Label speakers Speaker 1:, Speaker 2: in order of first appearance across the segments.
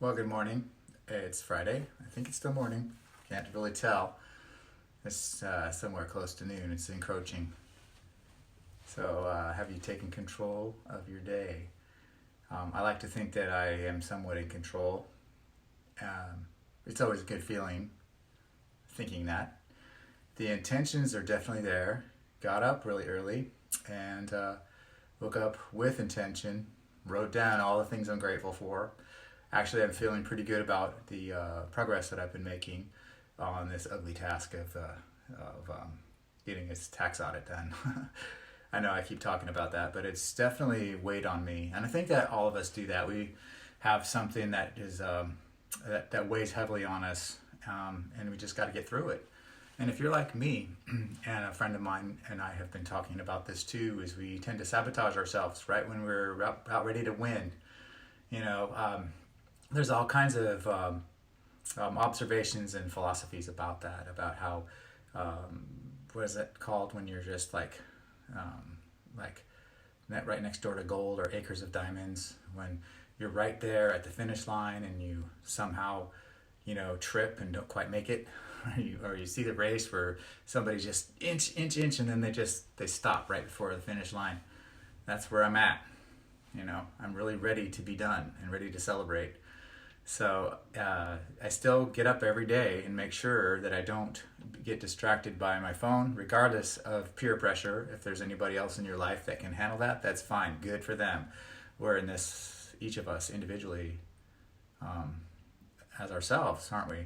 Speaker 1: Well, good morning. It's Friday. I think it's still morning. Can't really tell. It's somewhere close to noon. It's encroaching. So, have you taken control of your day? I like to think that I am somewhat in control. It's always a good feeling thinking that. The intentions are definitely there. Got up really early and woke up with intention, wrote down all the things I'm grateful for. Actually, I'm feeling pretty good about the progress that I've been making on this ugly task of getting this tax audit done. I know I keep talking about that, but it's definitely weighed on me, and I think that all of us do that. We have something that is that weighs heavily on us, and we just got to get through it. And if you're like me, and a friend of mine and I have been talking about this too, is we tend to sabotage ourselves right when we're about ready to win. You know, there's all kinds of observations and philosophies about that, about how what is it called when you're just like right next door to gold or acres of diamonds, when you're right there at the finish line and you somehow trip and don't quite make it, or you see the race where somebody just inch and then they stop right before the finish line. That's where I'm at. I'm really ready to be done and ready to celebrate. So I still get up every day and make sure that I don't get distracted by my phone, regardless of peer pressure. If there's anybody else in your life that can handle that, that's fine. Good for them. We're in this, each of us individually, as ourselves, aren't we?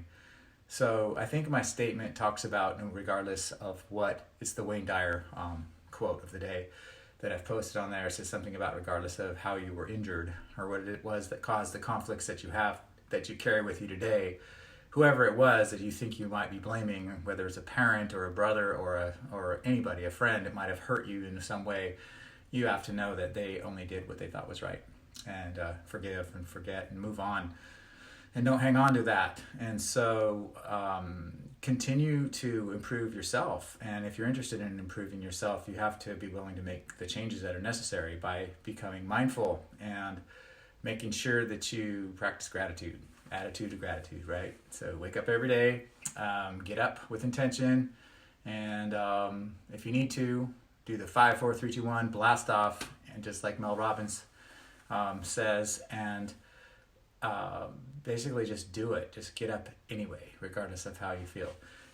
Speaker 1: So I think my statement talks about, regardless of what, it's the Wayne Dyer quote of the day that I've posted on there. It says something about regardless of how you were injured or what it was that caused the conflicts that you have, that you carry with you today, whoever it was that you think you might be blaming, whether it's a parent or a brother or anybody, a friend, it might have hurt you in some way. You have to know that they only did what they thought was right, and forgive and forget and move on, and don't hang on to that. And so continue to improve yourself. And if you're interested in improving yourself, you have to be willing to make the changes that are necessary by becoming mindful and making sure that you practice gratitude, attitude of gratitude, right? So wake up every day, get up with intention, and if you need to, do the 5, 4, 3, 2, 1, blast off, and just like Mel Robbins says, and basically just do it. Just get up anyway, regardless of how you feel.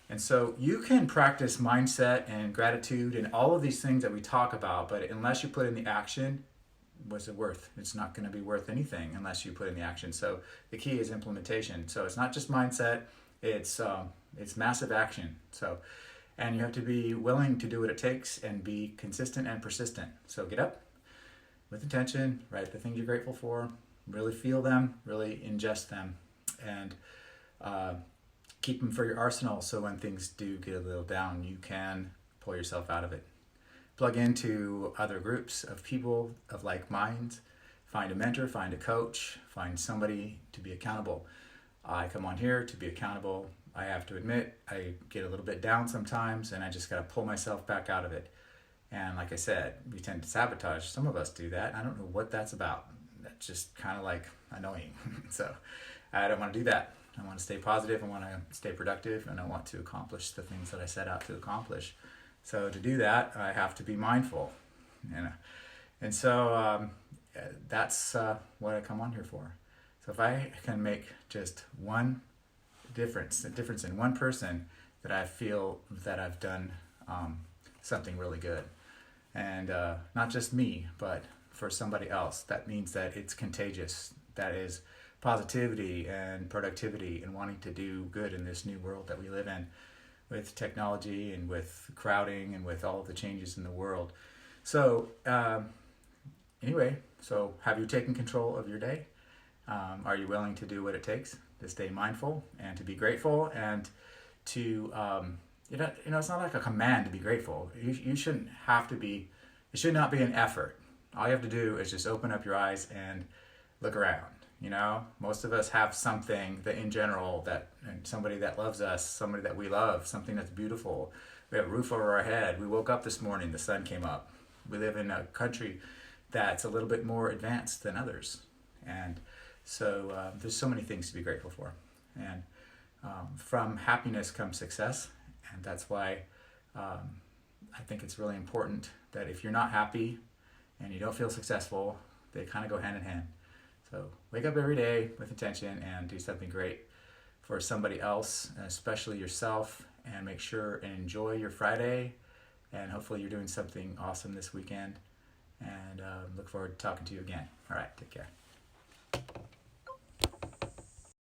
Speaker 1: And so you can practice mindset and gratitude and all of these things that we talk about, but unless you put in the action, what's it worth? It's not going to be worth anything unless you put in the action. So the key is implementation. So it's not just mindset, it's massive action. So, and you have to be willing to do what it takes and be consistent and persistent. So get up with intention, write the things you're grateful for, really feel them, really ingest them, and keep them for your arsenal, so when things do get a little down, you can pull yourself out of it. Plug into other groups of people of like minds. Find a mentor, find a coach, find somebody to be accountable. I come on here to be accountable. I have to admit, I get a little bit down sometimes, and I just got to pull myself back out of it. And like I said, we tend to sabotage. Some of us do that. I don't know what that's about. That's just kind of like annoying. So I don't want to do that. I want to stay positive. I want to stay productive, and I want to accomplish the things that I set out to accomplish. So to do that, I have to be mindful, and so that's what I come on here for. So if I can make just one difference, a difference in one person, that I feel that I've done something really good, and not just me, but for somebody else, that means that it's contagious. That is positivity and productivity and wanting to do good in this new world that we live in, with technology and with crowding and with all of the changes in the world. So anyway, so have you taken control of your day? Are you willing to do what it takes to stay mindful and to be grateful, and to it's not like a command to be grateful. You shouldn't have to be. It should not be an effort. All you have to do is just open up your eyes and look around. Most of us have something that in general, that somebody that loves us, somebody that we love, something that's beautiful. We have a roof over our head. We woke up this morning, the sun came up. We live in a country that's a little bit more advanced than others. And So there's so many things to be grateful for. And from happiness comes success. And that's why I think it's really important that if you're not happy and you don't feel successful, they kind of go hand in hand. So wake up every day with intention and do something great for somebody else, especially yourself, and make sure and enjoy your Friday. And hopefully you're doing something awesome this weekend. And look forward to talking to you again. All right, take care.